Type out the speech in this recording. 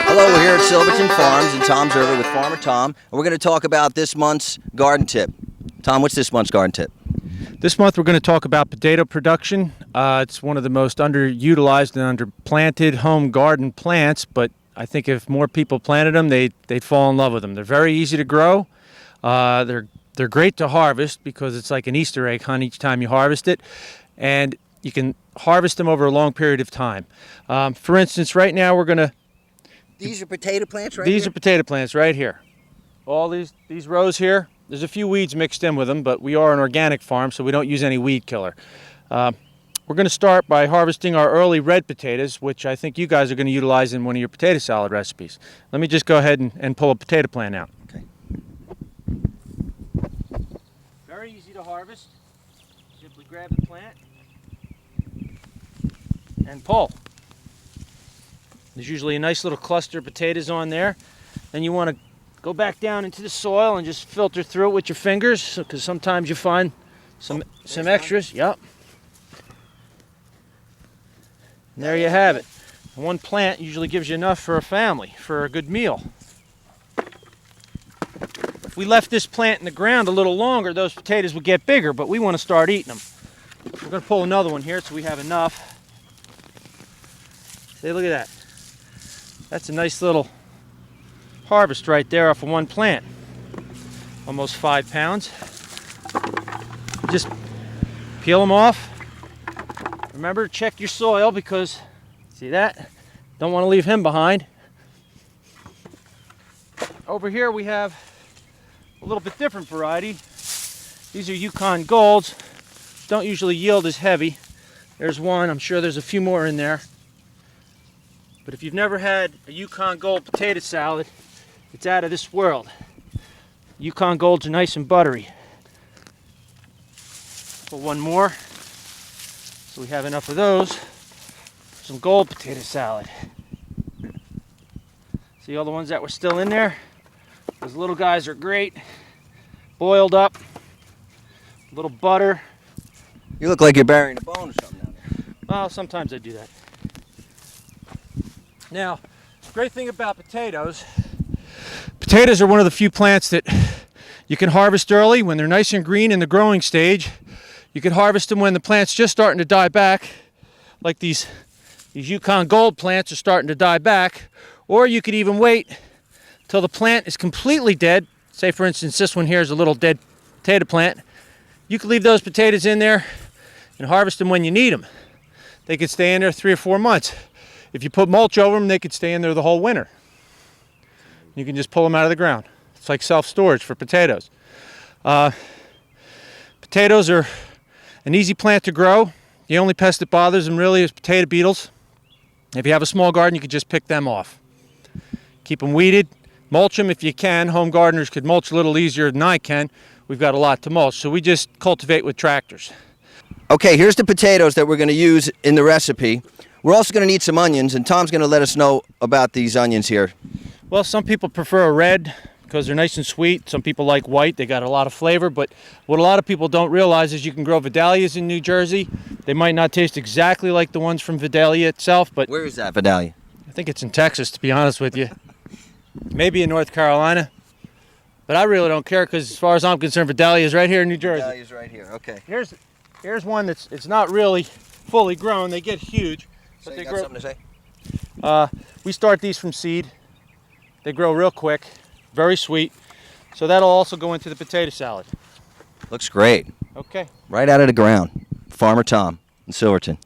Hello, we're here at Silverton Farms and Tom's over with Farmer Tom, and we're going to talk about this month's garden tip. Tom, what's this month's garden tip? This month we're going to talk about potato production. It's one of the most underutilized and underplanted home garden plants, but I think if more people planted them, they'd fall in love with them. They're very easy to grow. They're great to harvest because it's like an Easter egg hunt each time you harvest it, and you can harvest them over a long period of time. For instance, right now we're going to... These are potato plants right here? These are potato plants right here. All these rows here, there's a few weeds mixed in with them, but we are an organic farm, so we don't use any weed killer. We're going to start by harvesting our early red potatoes, which I think you guys are going to utilize in one of your potato salad recipes. Let me just go ahead and pull a potato plant out. Okay. Very easy to harvest. Simply grab the plant and pull. There's usually a nice little cluster of potatoes on there. Then you want to go back down into the soil and just filter through it with your fingers, because sometimes you find some extras. Yep. And there you have it. One plant usually gives you enough for a family, for a good meal. If we left this plant in the ground a little longer, those potatoes would get bigger, but we want to start eating them. We're going to pull another one here so we have enough. See, look at that. That's a nice little harvest right there off of one plant. Almost 5 pounds. Just peel them off. Remember to check your soil, because, see that? Don't want to leave him behind. Over here we have a little bit different variety. These are Yukon Golds. Don't usually yield as heavy. There's one. I'm sure there's a few more in there. But if you've never had a Yukon Gold potato salad, it's out of this world. Yukon Golds are nice and buttery. Put one more, so we have enough of those for some gold potato salad. See all the ones that were still in there? Those little guys are great. Boiled up, a little butter. You look like you're burying a bone or something down there. Well, sometimes I do that. Now, the great thing about potatoes are one of the few plants that you can harvest early when they're nice and green in the growing stage. You can harvest them when the plant's just starting to die back, like these Yukon Gold plants are starting to die back. Or you could even wait till the plant is completely dead. Say, for instance, this one here is a little dead potato plant. You could leave those potatoes in there and harvest them when you need them. They could stay in there 3 or 4 months. If you put mulch over them, they could stay in there the whole winter. You can just pull them out of the ground. It's like self-storage for potatoes. Potatoes are an easy plant to grow. The only pest that bothers them really is potato beetles. If you have a small garden, you could just pick them off. Keep them weeded. Mulch them if you can. Home gardeners could mulch a little easier than I can. We've got a lot to mulch, so we just cultivate with tractors. Okay, here's the potatoes that we're going to use in the recipe. We're also going to need some onions, and Tom's going to let us know about these onions here. Well, some people prefer a red because they're nice and sweet. Some people like white. They got a lot of flavor, but what a lot of people don't realize is you can grow Vidalias in New Jersey. They might not taste exactly like the ones from Vidalia itself, but... Where is that, Vidalia? I think it's in Texas, to be honest with you. Maybe in North Carolina. But I really don't care because as far as I'm concerned, Vidalia is right here in New Jersey. Vidalia's right here. Okay. Here's one it's not really fully grown. They get huge. So But you they got something to say? We start these from seed. They grow real quick, very sweet. So that'll also go into the potato salad. Looks great. Okay. Right out of the ground. Farmer Tom in Silverton.